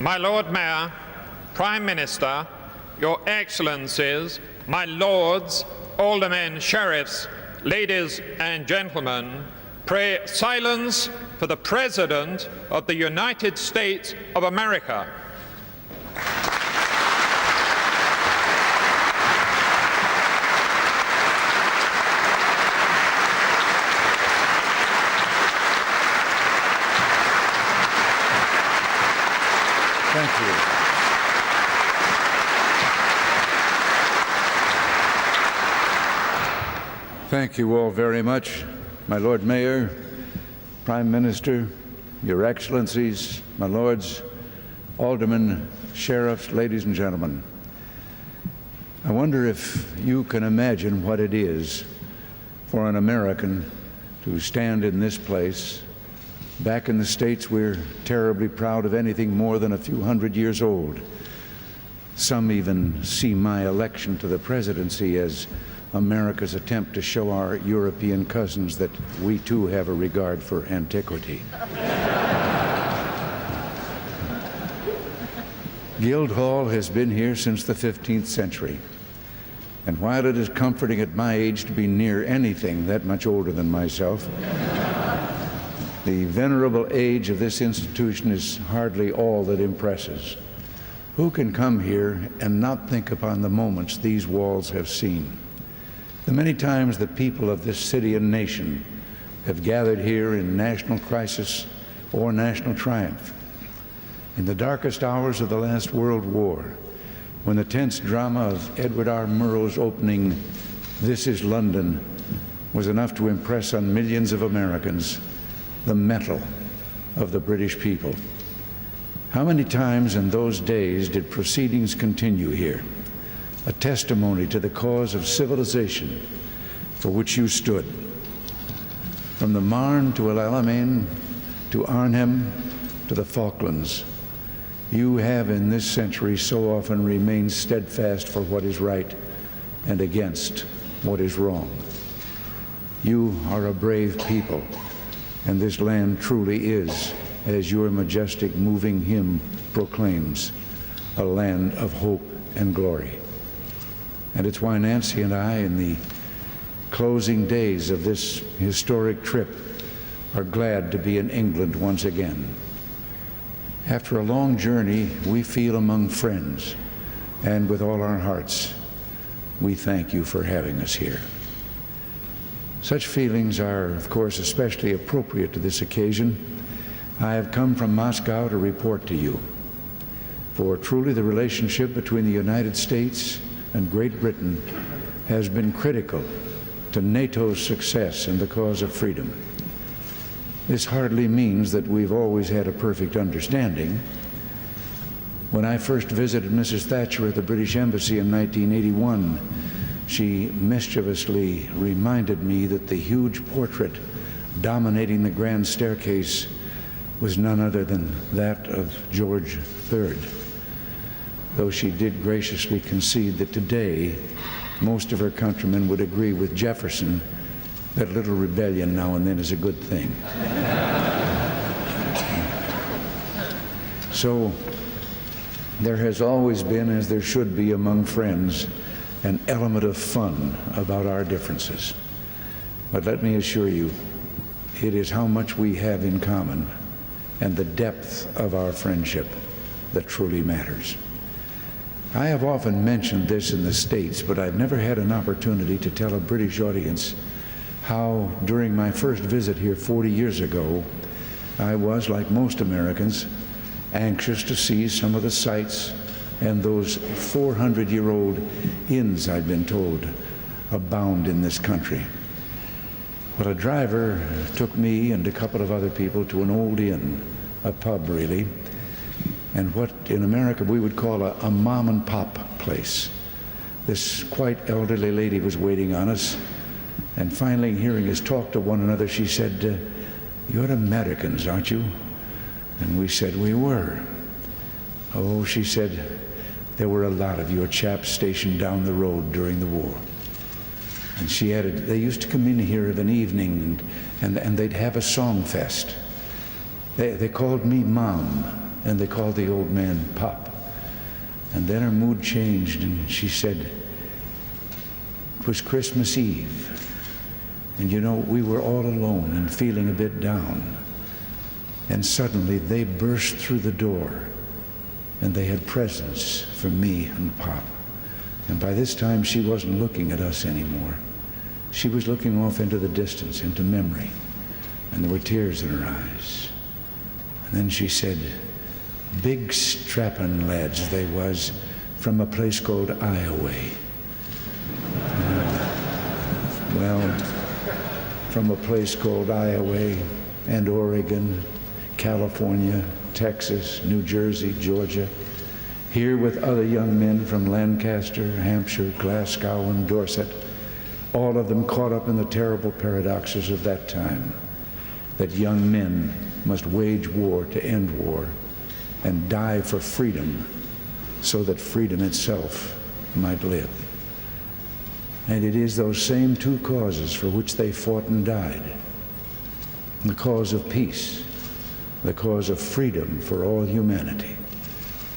My Lord Mayor, Prime Minister, Your Excellencies, my Lords, Aldermen, Sheriffs, ladies and gentlemen, pray silence for the President of the United States of America. Thank you. Thank you all very much, my Lord Mayor, Prime Minister, Your Excellencies, my Lords, Aldermen, Sheriffs, ladies and gentlemen. I wonder if you can imagine what it is for an American to stand in this place. Back in the States, we're terribly proud of anything more than a few hundred years old. Some even see my election to the presidency as America's attempt to show our European cousins that we too have a regard for antiquity. Guildhall has been here since the 15th century. And while it is comforting at my age to be near anything that much older than myself, the venerable age of this institution is hardly all that impresses. Who can come here and not think upon the moments these walls have seen? The many times the people of this city and nation have gathered here in national crisis or national triumph. In the darkest hours of the last World War, when the tense drama of Edward R. Murrow's opening, "This is London," was enough to impress on millions of Americans the mettle of the British people. How many times in those days did proceedings continue here, a testimony to the cause of civilization for which you stood? From the Marne to El Alamein, to Arnhem, to the Falklands, you have in this century so often remained steadfast for what is right and against what is wrong. You are a brave people, and this land truly is, as your majestic moving hymn proclaims, a land of hope and glory. And it's why Nancy and I, in the closing days of this historic trip, are glad to be in England once again. After a long journey, we feel among friends, and with all our hearts, we thank you for having us here. Such feelings are, of course, especially appropriate to this occasion. I have come from Moscow to report to you. For truly the relationship between the United States and Great Britain has been critical to NATO's success in the cause of freedom. This hardly means that we've always had a perfect understanding. When I first visited Mrs. Thatcher at the British Embassy in 1981, she mischievously reminded me that the huge portrait dominating the grand staircase was none other than that of George III, though she did graciously concede that today most of her countrymen would agree with Jefferson that a little rebellion now and then is a good thing. So there has always been, as there should be among friends, an element of fun about our differences. But let me assure you, it is how much we have in common and the depth of our friendship that truly matters. I have often mentioned this in the States, but I've never had an opportunity to tell a British audience how, during my first visit here 40 years ago, I was, like most Americans, anxious to see some of the sights and those 400-year-old inns, I'd been told, abound in this country. Well, a driver took me and a couple of other people to an old inn, a pub really, and what in America we would call a mom and pop place. This quite elderly lady was waiting on us, and finally hearing us talk to one another, she said, "You're Americans, aren't you?" And we said we were. "Oh," she said, "there were a lot of your chaps stationed down the road during the war." And she added, "They used to come in here of an evening and they'd have a song fest. They called me Mom, and they called the old man Pop. And then her mood changed, and she said, it was Christmas Eve. And you know, we were all alone and feeling a bit down. And suddenly they burst through the door, and they had presents for me and Pop. And by this time, she wasn't looking at us anymore. She was looking off into the distance, into memory, and there were tears in her eyes. And then she said, big strappin' lads they was, from a place called Iowa. Well, from a place called Iowa and Oregon, California, Texas, New Jersey, Georgia, here with other young men from Lancaster, Hampshire, Glasgow, and Dorset, all of them caught up in the terrible paradoxes of that time, that young men must wage war to end war and die for freedom so that freedom itself might live. And it is those same two causes for which they fought and died. The cause of peace, the cause of freedom for all humanity,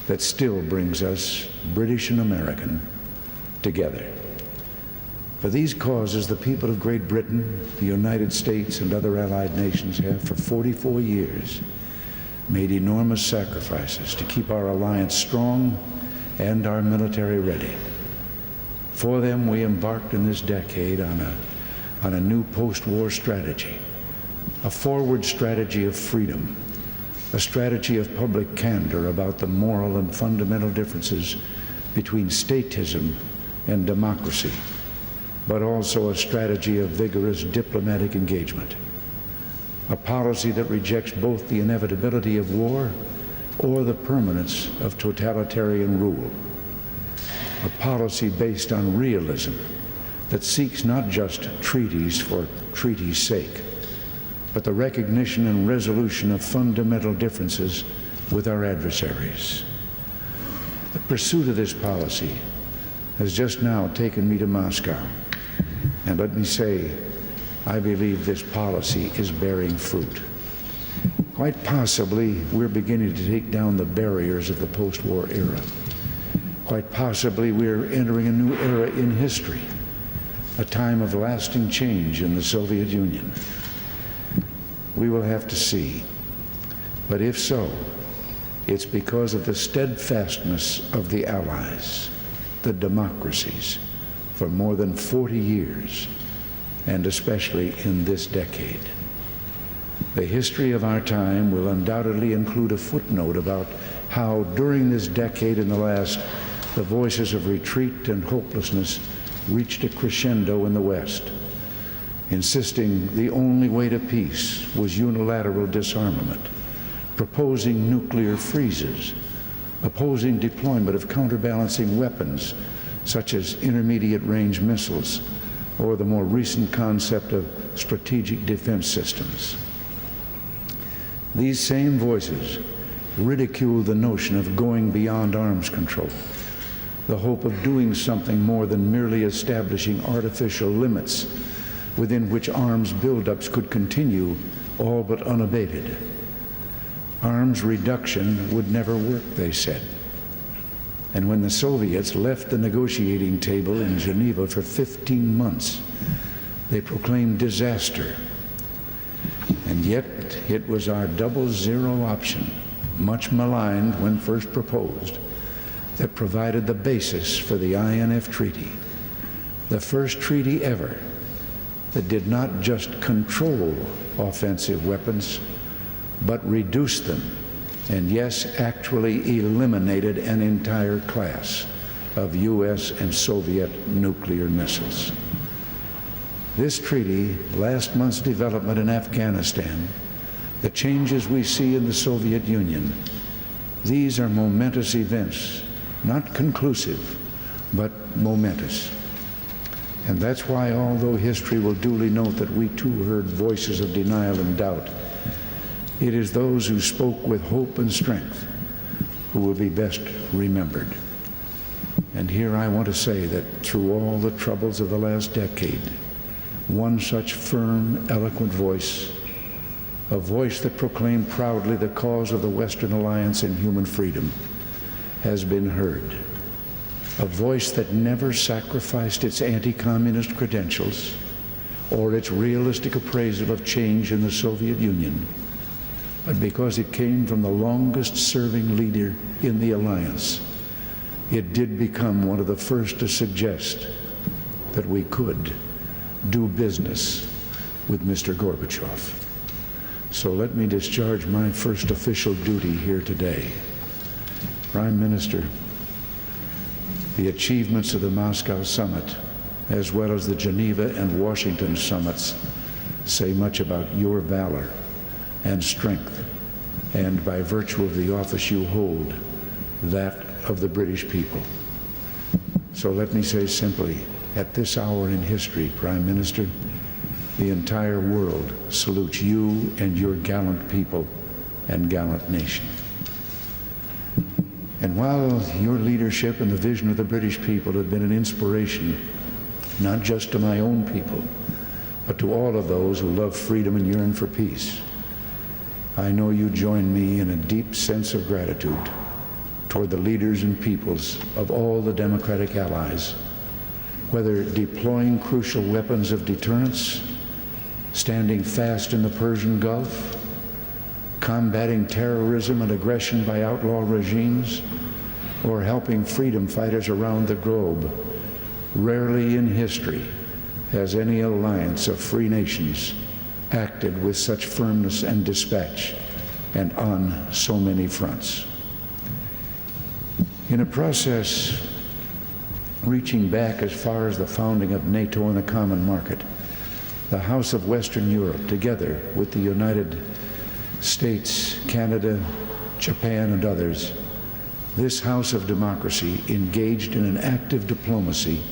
that still brings us, British and American, together. For these causes, the people of Great Britain, the United States, and other allied nations have, for 44 years, made enormous sacrifices to keep our alliance strong and our military ready. For them, we embarked in this decade on a new post-war strategy, a forward strategy of freedom, a strategy of public candor about the moral and fundamental differences between statism and democracy, but also a strategy of vigorous diplomatic engagement, a policy that rejects both the inevitability of war or the permanence of totalitarian rule, a policy based on realism that seeks not just treaties for treaties' sake, but the recognition and resolution of fundamental differences with our adversaries. The pursuit of this policy has just now taken me to Moscow, and let me say, I believe this policy is bearing fruit. Quite possibly, we're beginning to take down the barriers of the post-war era. Quite possibly, we're entering a new era in history, a time of lasting change in the Soviet Union. We will have to see. But if so, it's because of the steadfastness of the Allies, the democracies, for more than 40 years, and especially in this decade. The history of our time will undoubtedly include a footnote about how, during this decade and the last, the voices of retreat and hopelessness reached a crescendo in the West, insisting the only way to peace was unilateral disarmament, proposing nuclear freezes, opposing deployment of counterbalancing weapons such as intermediate-range missiles, or the more recent concept of strategic defense systems. These same voices ridiculed the notion of going beyond arms control, the hope of doing something more than merely establishing artificial limits within which arms buildups could continue, all but unabated. Arms reduction would never work, they said. And when the Soviets left the negotiating table in Geneva for 15 months, they proclaimed disaster. And yet, it was our double-zero option, much maligned when first proposed, that provided the basis for the INF Treaty, the first treaty ever that did not just control offensive weapons, but reduced them, and yes, actually eliminated an entire class of US and Soviet nuclear missiles. This treaty, last month's development in Afghanistan, the changes we see in the Soviet Union, these are momentous events, not conclusive, but momentous. And that's why, although history will duly note that we too heard voices of denial and doubt, it is those who spoke with hope and strength who will be best remembered. And here I want to say that through all the troubles of the last decade, one such firm, eloquent voice a voice that proclaimed proudly the cause of the Western Alliance and human freedom, has been heard. A voice that never sacrificed its anti-communist credentials or its realistic appraisal of change in the Soviet Union, but because it came from the longest-serving leader in the alliance, it did become one of the first to suggest that we could do business with Mr. Gorbachev. So let me discharge my first official duty here today. Prime Minister, the achievements of the Moscow summit, as well as the Geneva and Washington summits, say much about your valor and strength, and by virtue of the office you hold, that of the British people. So let me say simply, at this hour in history, Prime Minister, the entire world salutes you and your gallant people and gallant nation. And while your leadership and the vision of the British people have been an inspiration, not just to my own people, but to all of those who love freedom and yearn for peace, I know you join me in a deep sense of gratitude toward the leaders and peoples of all the democratic allies, whether deploying crucial weapons of deterrence, standing fast in the Persian Gulf, combating terrorism and aggression by outlaw regimes, or helping freedom fighters around the globe. Rarely in history has any alliance of free nations acted with such firmness and dispatch and on so many fronts. In a process reaching back as far as the founding of NATO and the Common Market, the House of Western Europe, together with the United States, Canada, Japan, and others, this House of Democracy engaged in an active diplomacy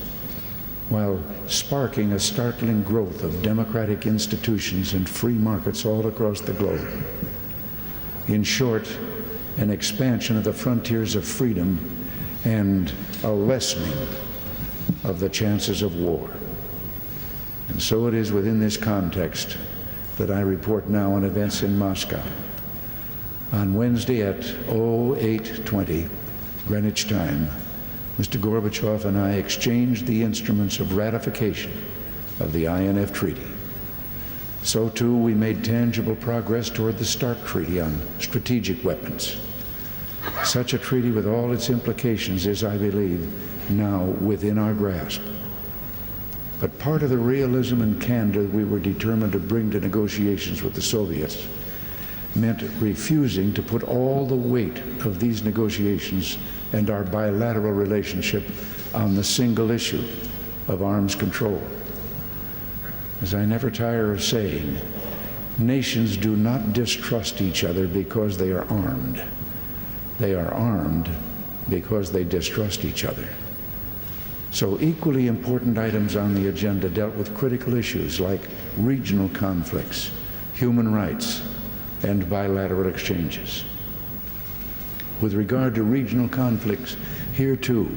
while sparking a startling growth of democratic institutions and free markets all across the globe. In short, an expansion of the frontiers of freedom and a lessening of the chances of war. And so it is within this context that I report now on events in Moscow. On Wednesday at 08:20 Greenwich time, Mr. Gorbachev and I exchanged the instruments of ratification of the INF Treaty. So too, we made tangible progress toward the START Treaty on strategic weapons. Such a treaty with all its implications is, I believe, now within our grasp. But part of the realism and candor we were determined to bring to negotiations with the Soviets meant refusing to put all the weight of these negotiations and our bilateral relationship on the single issue of arms control. As I never tire of saying, nations do not distrust each other because they are armed. They are armed because they distrust each other. So equally important items on the agenda dealt with critical issues like regional conflicts, human rights, and bilateral exchanges. With regard to regional conflicts, here too,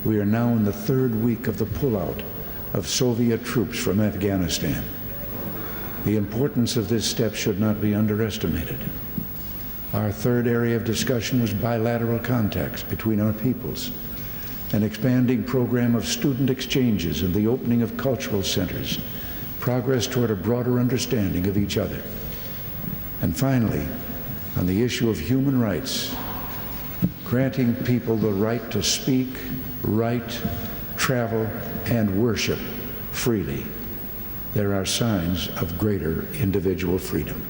we are now in the third week of the pullout of Soviet troops from Afghanistan. The importance of this step should not be underestimated. Our third area of discussion was bilateral contacts between our peoples, an expanding program of student exchanges and the opening of cultural centers, progress toward a broader understanding of each other. And finally, on the issue of human rights, granting people the right to speak, write, travel, and worship freely. There are signs of greater individual freedom.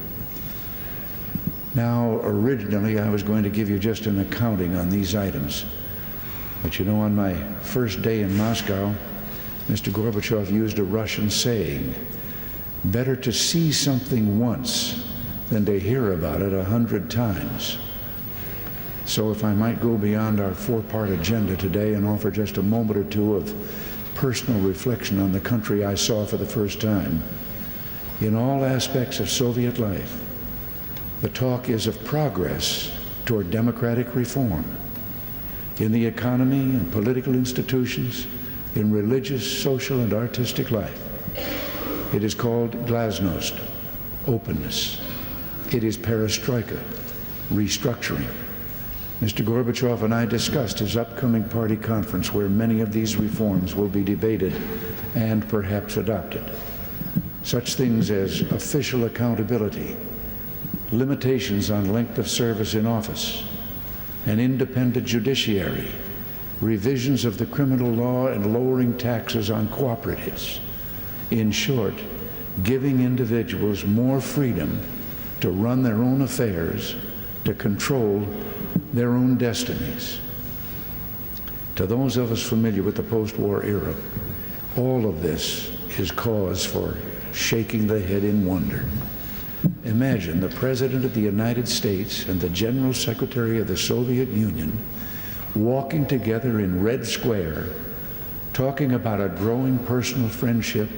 Now, originally, I was going to give you just an accounting on these items. But you know, on my first day in Moscow, Mr. Gorbachev used a Russian saying, better to see something once than to hear about it 100 times. So if I might go beyond our four-part agenda today and offer just a moment or two of personal reflection on the country I saw for the first time, in all aspects of Soviet life, the talk is of progress toward democratic reform. In the economy and political institutions, in religious, social, and artistic life. It is called glasnost, openness. It is perestroika, restructuring. Mr. Gorbachev and I discussed his upcoming party conference where many of these reforms will be debated and perhaps adopted. Such things as official accountability, limitations on length of service in office, an independent judiciary, revisions of the criminal law, and lowering taxes on cooperatives. In short, giving individuals more freedom to run their own affairs, to control their own destinies. To those of us familiar with the post-war era, all of this is cause for shaking the head in wonder. Imagine the President of the United States and the General Secretary of the Soviet Union walking together in Red Square, talking about a growing personal friendship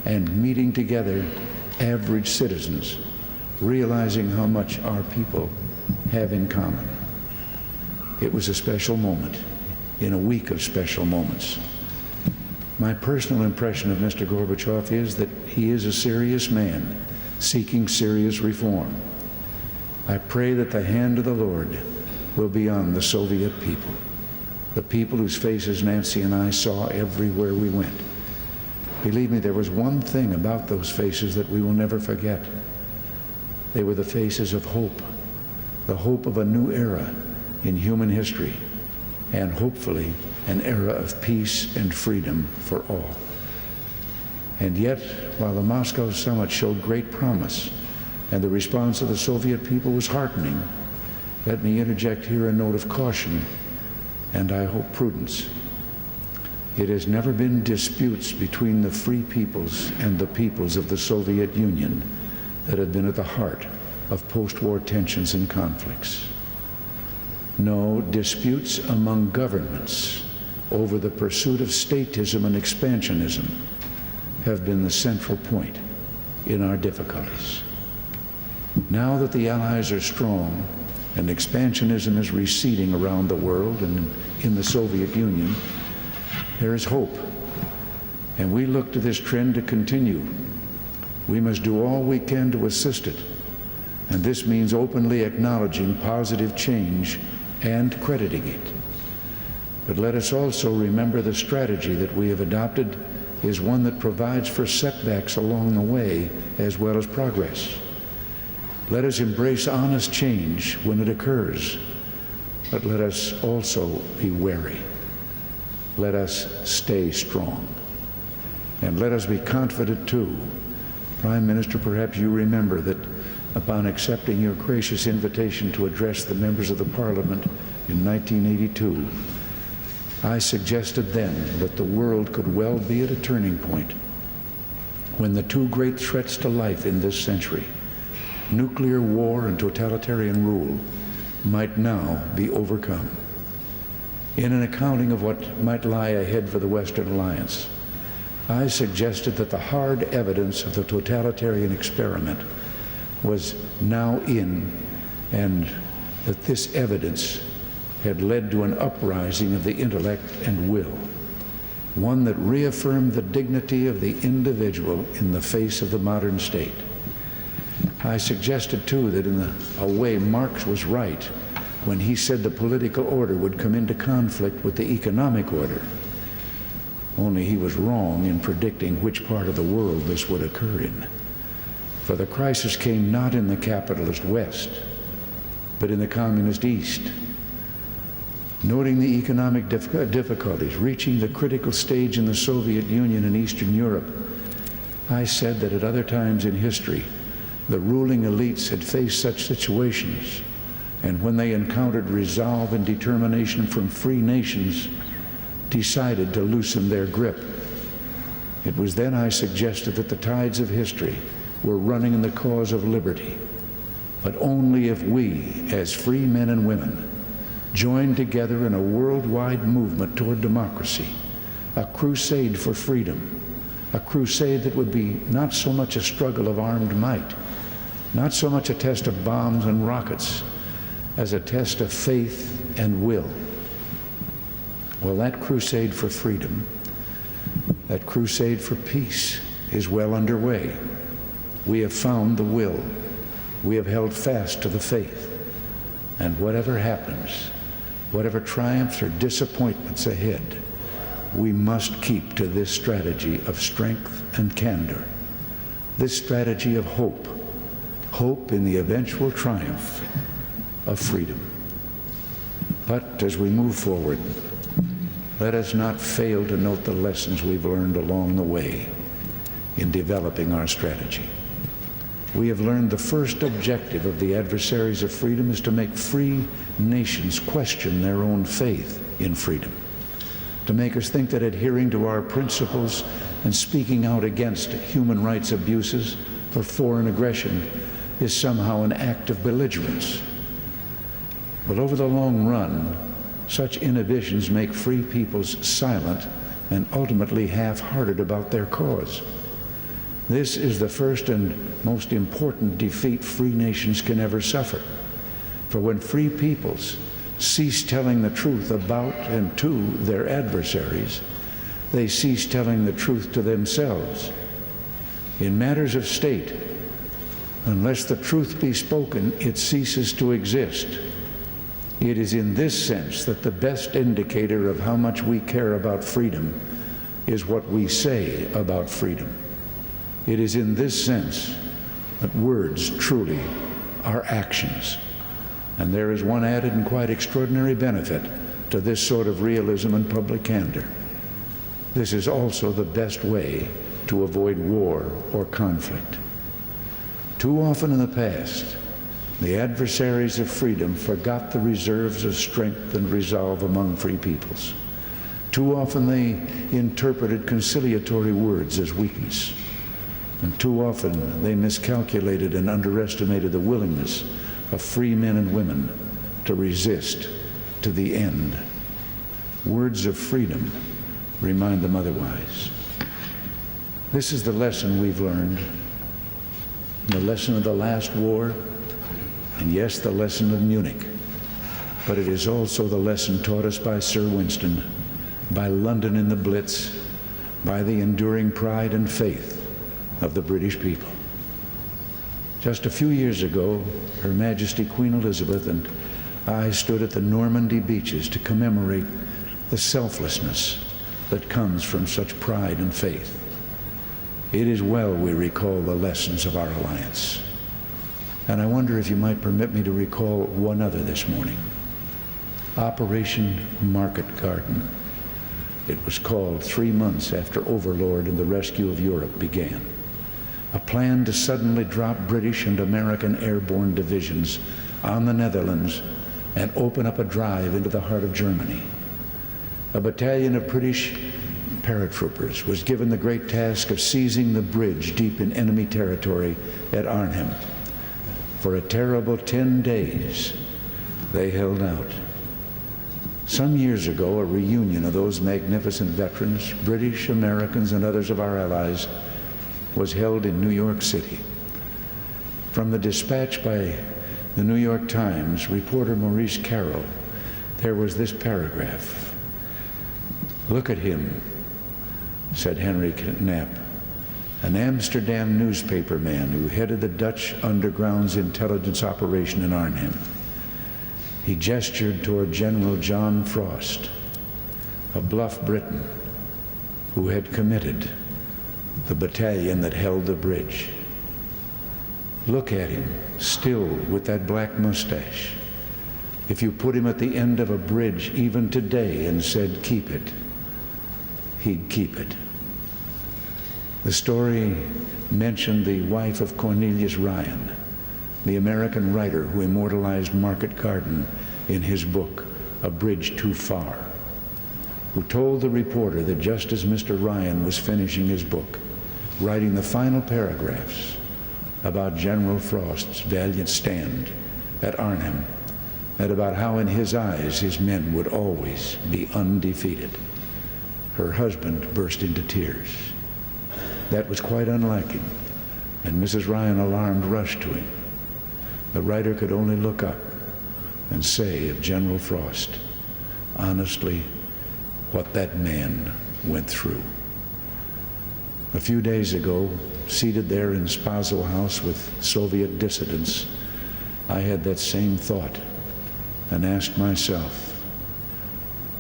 and meeting together average citizens, realizing how much our people have in common. It was a special moment in a week of special moments. My personal impression of Mr. Gorbachev is that he is a serious man seeking serious reform. I pray that the hand of the Lord will be on the Soviet people, the people whose faces Nancy and I saw everywhere we went. Believe me, there was one thing about those faces that we will never forget. They were the faces of hope, the hope of a new era in human history, and hopefully an era of peace and freedom for all. And yet, while the Moscow summit showed great promise and the response of the Soviet people was heartening, let me interject here a note of caution and I hope prudence. It has never been disputes between the free peoples and the peoples of the Soviet Union that have been at the heart of post-war tensions and conflicts. No, disputes among governments over the pursuit of statism and expansionism have been the central point in our difficulties. Now that the Allies are strong and expansionism is receding around the world and in the Soviet Union, there is hope, and we look to this trend to continue. We must do all we can to assist it, and this means openly acknowledging positive change and crediting it. But let us also remember the strategy that we have adopted is one that provides for setbacks along the way as well as progress. Let us embrace honest change when it occurs, but let us also be wary. Let us stay strong. And let us be confident too. Prime Minister, perhaps you remember that upon accepting your gracious invitation to address the members of the Parliament in 1982, I suggested then that the world could well be at a turning point when the two great threats to life in this century, nuclear war and totalitarian rule, might now be overcome. In an accounting of what might lie ahead for the Western Alliance, I suggested that the hard evidence of the totalitarian experiment was now in, and that this evidence had led to an uprising of the intellect and will, one that reaffirmed the dignity of the individual in the face of the modern state. I suggested too that in a way Marx was right when he said the political order would come into conflict with the economic order. Only he was wrong in predicting which part of the world this would occur in. For the crisis came not in the capitalist West, but in the communist East. Noting the economic difficulties reaching the critical stage in the Soviet Union and Eastern Europe, I said that at other times in history, the ruling elites had faced such situations, and when they encountered resolve and determination from free nations, decided to loosen their grip. It was then I suggested that the tides of history were running in the cause of liberty, but only if we, as free men and women, joined together in a worldwide movement toward democracy, a crusade for freedom, a crusade that would be not so much a struggle of armed might, not so much a test of bombs and rockets, as a test of faith and will. Well, that crusade for freedom, that crusade for peace is well underway. We have found the will. We have held fast to the faith. And whatever happens, whatever triumphs or disappointments ahead, we must keep to this strategy of strength and candor, this strategy of hope, hope in the eventual triumph of freedom. But as we move forward, let us not fail to note the lessons we've learned along the way in developing our strategy. We have learned the first objective of the adversaries of freedom is to make free nations question their own faith in freedom, to make us think that adhering to our principles and speaking out against human rights abuses or foreign aggression is somehow an act of belligerence. But over the long run, such inhibitions make free peoples silent and ultimately half-hearted about their cause. This is the first and most important defeat free nations can ever suffer. For when free peoples cease telling the truth about and to their adversaries, they cease telling the truth to themselves. In matters of state, unless the truth be spoken, it ceases to exist. It is in this sense that the best indicator of how much we care about freedom is what we say about freedom. It is in this sense that words truly are actions. And there is one added and quite extraordinary benefit to this sort of realism and public candor. This is also the best way to avoid war or conflict. Too often in the past, the adversaries of freedom forgot the reserves of strength and resolve among free peoples. Too often they interpreted conciliatory words as weakness. And too often they miscalculated and underestimated the willingness of free men and women to resist to the end. Words of freedom remind them otherwise. This is the lesson we've learned, the lesson of the last war, and yes, the lesson of Munich. But it is also the lesson taught us by Sir Winston, by London in the Blitz, by the enduring pride and faith of the British people. Just a few years ago, Her Majesty Queen Elizabeth and I stood at the Normandy beaches to commemorate the selflessness that comes from such pride and faith. It is well we recall the lessons of our alliance. And I wonder if you might permit me to recall one other this morning. Operation Market Garden. It was called 3 months after Overlord and the rescue of Europe began. A plan to suddenly drop British and American airborne divisions on the Netherlands and open up a drive into the heart of Germany. A battalion of British paratroopers was given the great task of seizing the bridge deep in enemy territory at Arnhem. For a terrible 10 days, they held out. Some years ago, a reunion of those magnificent veterans, British, Americans, and others of our allies, was held in New York City. From the dispatch by the New York Times, reporter Maurice Carroll, there was this paragraph. "Look at him," said Henry Knapp, an Amsterdam newspaper man who headed the Dutch underground's intelligence operation in Arnhem. He gestured toward General John Frost, a bluff Briton who had committed the battalion that held the bridge. Look at him, still with that black mustache. If you put him at the end of a bridge even today and said, "Keep it," he'd keep it. The story mentioned the wife of Cornelius Ryan, the American writer who immortalized Market Garden in his book, A Bridge Too Far, who told the reporter that just as Mr. Ryan was finishing his book, writing the final paragraphs about General Frost's valiant stand at Arnhem, and about how in his eyes his men would always be undefeated, her husband burst into tears. That was quite unlike him, and Mrs. Ryan, alarmed, rushed to him. The writer could only look up and say of General Frost, honestly, what that man went through. A few days ago, seated there in Spaso House with Soviet dissidents, I had that same thought and asked myself,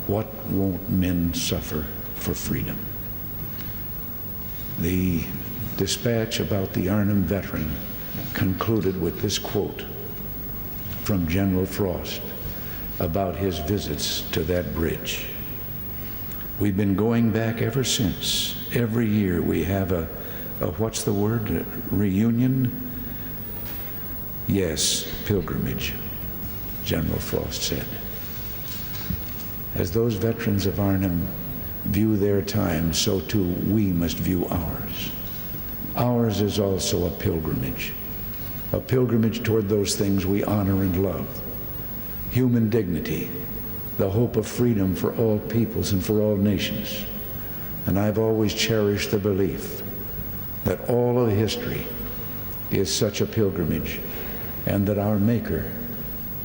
what won't men suffer for freedom? The dispatch about the Arnhem veteran concluded with this quote from General Frost about his visits to that bridge. We've been going back ever since. Every year we have a what's the word? A reunion? Yes, pilgrimage, General Frost said. As those veterans of Arnhem view their time, so too we must view ours. Ours is also a pilgrimage toward those things we honor and love. Human dignity, the hope of freedom for all peoples and for all nations. And I've always cherished the belief that all of history is such a pilgrimage, and that our Maker,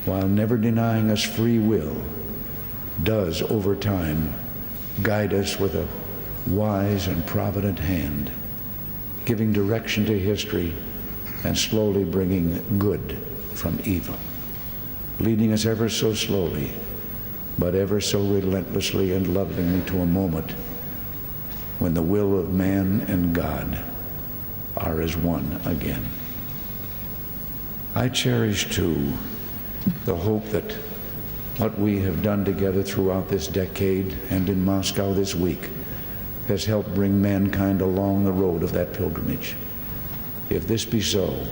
while never denying us free will, does over time guide us with a wise and provident hand, giving direction to history and slowly bringing good from evil, leading us ever so slowly, but ever so relentlessly and lovingly to a moment when the will of man and God are as one again. I cherish, too, the hope that what we have done together throughout this decade and in Moscow this week has helped bring mankind along the road of that pilgrimage. If this be so,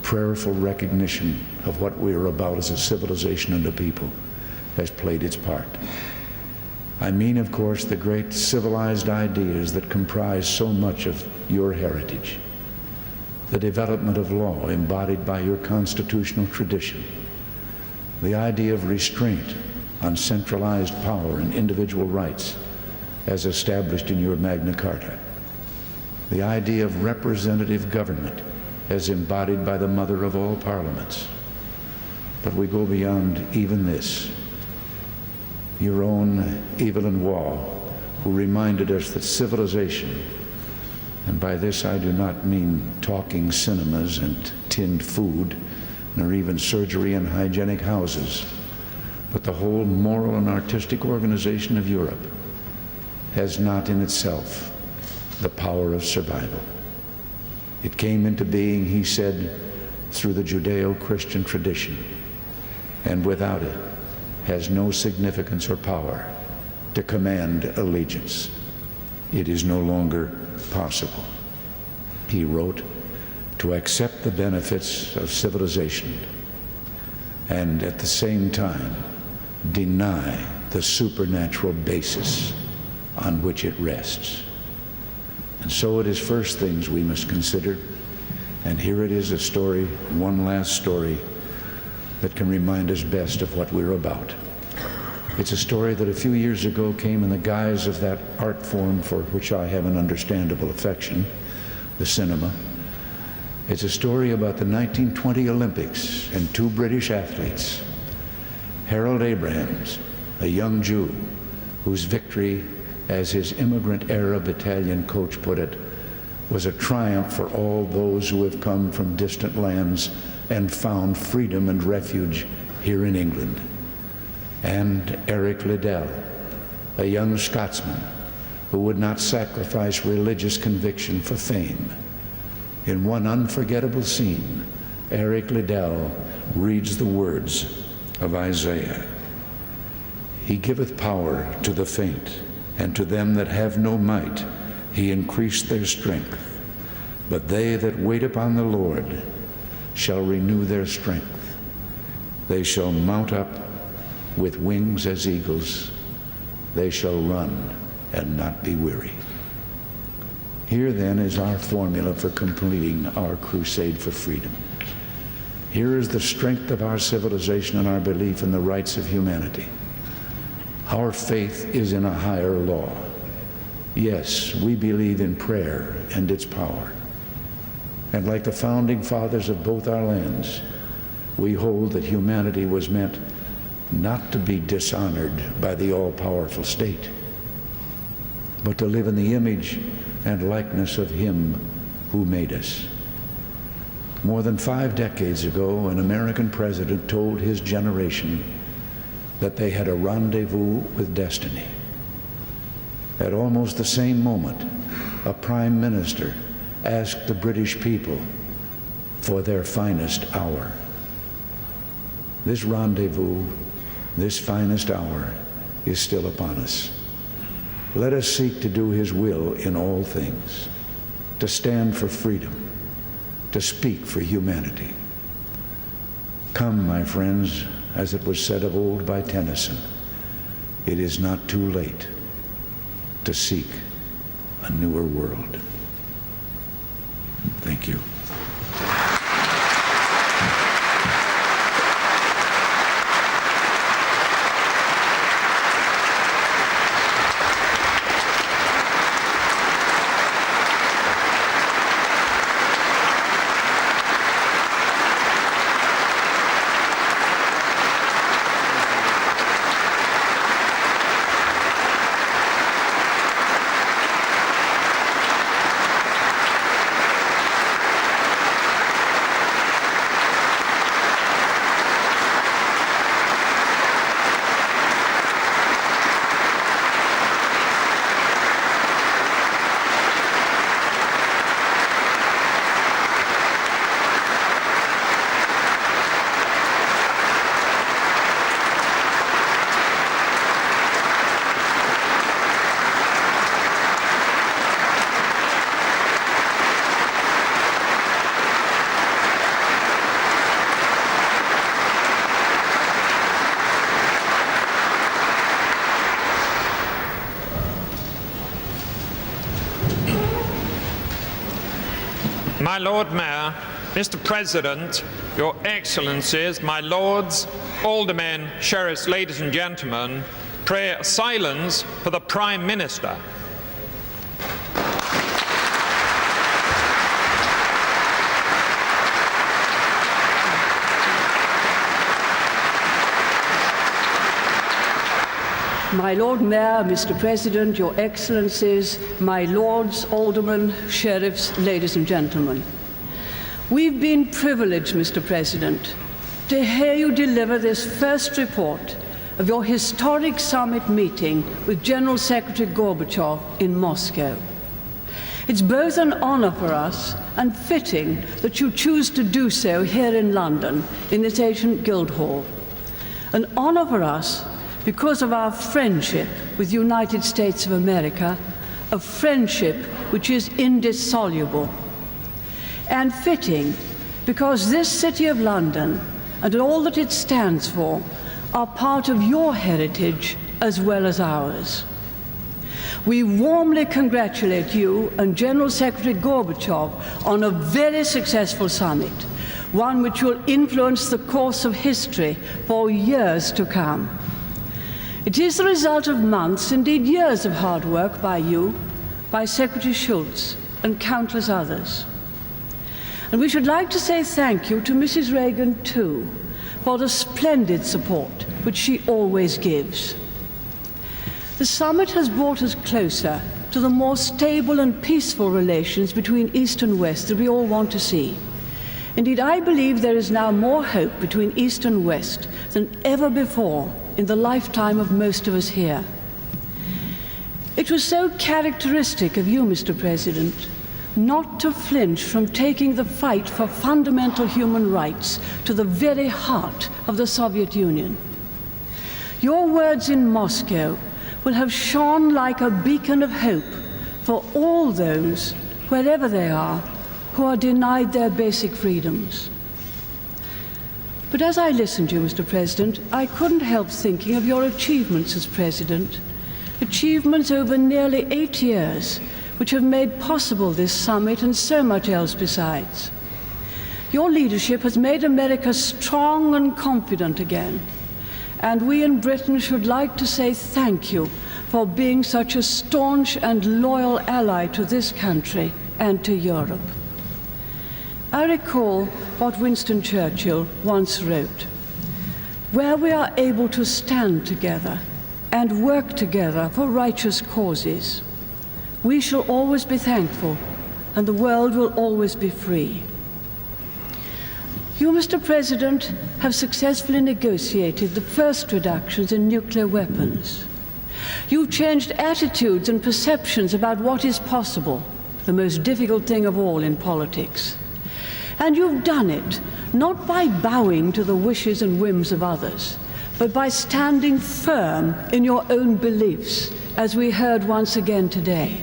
prayerful recognition of what we are about as a civilization and a people has played its part. I mean, of course, the great civilized ideas that comprise so much of your heritage. The development of law embodied by your constitutional tradition. The idea of restraint on centralized power and individual rights as established in your Magna Carta. The idea of representative government as embodied by the mother of all parliaments. But we go beyond even this. Your own Evelyn Waugh, who reminded us that civilization, and by this I do not mean talking cinemas and tinned food, nor even surgery and hygienic houses, but the whole moral and artistic organization of Europe has not in itself the power of survival. It came into being, he said, through the Judeo-Christian tradition, and without it has no significance or power to command allegiance. It is no longer possible, he wrote, to accept the benefits of civilization and at the same time deny the supernatural basis on which it rests. And so it is first things we must consider, and here it is a story, one last story, that can remind us best of what we're about. It's a story that a few years ago came in the guise of that art form for which I have an understandable affection, the cinema. It's a story about the 1920 Olympics and two British athletes, Harold Abrahams, a young Jew whose victory, as his immigrant Arab Italian coach put it, was a triumph for all those who have come from distant lands and found freedom and refuge here in England. And Eric Liddell, a young Scotsman who would not sacrifice religious conviction for fame. In one unforgettable scene, Eric Liddell reads the words of Isaiah. He giveth power to the faint, and to them that have no might he increased their strength. But they that wait upon the Lord shall renew their strength. They shall mount up with wings as eagles. They shall run and not be weary. Here then is our formula for completing our crusade for freedom. Here is the strength of our civilization and our belief in the rights of humanity. Our faith is in a higher law. Yes, we believe in prayer and its power. And like the founding fathers of both our lands, we hold that humanity was meant not to be dishonored by the all-powerful state, but to live in the image and likeness of Him who made us. More than 5 decades ago, an American president told his generation that they had a rendezvous with destiny. At almost the same moment, a prime minister asked the British people for their finest hour. This rendezvous, this finest hour, is still upon us. Let us seek to do his will in all things, to stand for freedom, to speak for humanity. Come, my friends, as it was said of old by Tennyson, it is not too late to seek a newer world. Thank you. My Lord Mayor, Mr. President, Your Excellencies, my Lords, Aldermen, Sheriffs, ladies and gentlemen, pray silence for the Prime Minister. My Lord Mayor, Mr. President, Your Excellencies, my Lords, Aldermen, Sheriffs, ladies and gentlemen. We've been privileged, Mr. President, to hear you deliver this first report of your historic summit meeting with General Secretary Gorbachev in Moscow. It's both an honor for us and fitting that you choose to do so here in London, in this ancient Guildhall. An honor for us because of our friendship with the United States of America, a friendship which is indissoluble. And fitting because this city of London and all that it stands for are part of your heritage as well as ours. We warmly congratulate you and General Secretary Gorbachev on a very successful summit, one which will influence the course of history for years to come. It is the result of months, indeed years of hard work by you, by Secretary Shultz and countless others. And we should like to say thank you to Mrs. Reagan, too, for the splendid support which she always gives. The summit has brought us closer to the more stable and peaceful relations between East and West that we all want to see. Indeed, I believe there is now more hope between East and West than ever before in the lifetime of most of us here. It was so characteristic of you, Mr. President, not to flinch from taking the fight for fundamental human rights to the very heart of the Soviet Union. Your words in Moscow will have shone like a beacon of hope for all those, wherever they are, who are denied their basic freedoms. But as I listened to you, Mr. President, I couldn't help thinking of your achievements as President, achievements over nearly 8 years, which have made possible this summit and so much else besides. Your leadership has made America strong and confident again, and we in Britain should like to say thank you for being such a staunch and loyal ally to this country and to Europe. I recall what Winston Churchill once wrote: "Where we are able to stand together and work together for righteous causes, we shall always be thankful and the world will always be free. You, Mr. President, have successfully negotiated the first reductions in nuclear weapons. You've changed attitudes and perceptions about what is possible, the most difficult thing of all in politics. And you've done it not by bowing to the wishes and whims of others, but by standing firm in your own beliefs, as we heard once again today.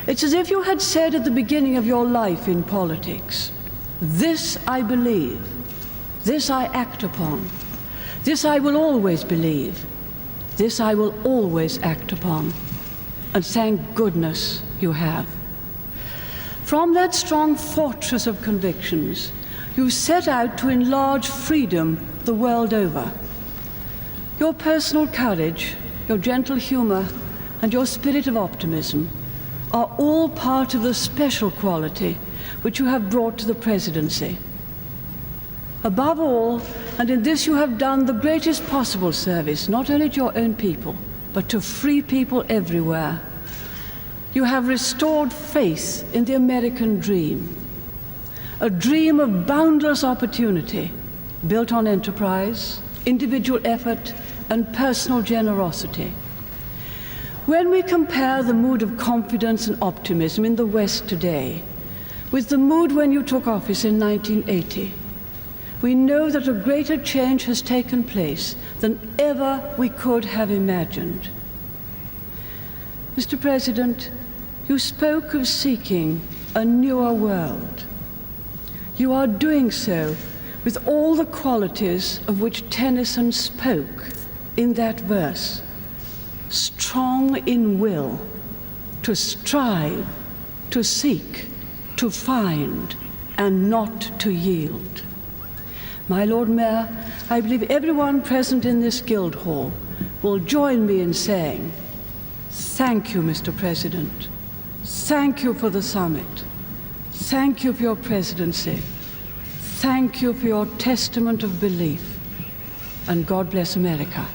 It's as if you had said at the beginning of your life in politics, "This I believe, this I act upon, this I will always believe, this I will always act upon." And thank goodness you have. From that strong fortress of convictions, you set out to enlarge freedom the world over. Your personal courage, your gentle humor, and your spirit of optimism are all part of the special quality which you have brought to the presidency. Above all, and in this you have done the greatest possible service, not only to your own people, but to free people everywhere. You have restored faith in the American dream, a dream of boundless opportunity built on enterprise, individual effort, and personal generosity. When we compare the mood of confidence and optimism in the West today with the mood when you took office in 1980, we know that a greater change has taken place than ever we could have imagined. Mr. President, you spoke of seeking a newer world. You are doing so with all the qualities of which Tennyson spoke in that verse: strong in will, to strive, to seek, to find, and not to yield. My Lord Mayor, I believe everyone present in this Guildhall will join me in saying, thank you, Mr. President. Thank you for the summit. Thank you for your presidency. Thank you for your testament of belief. And God bless America.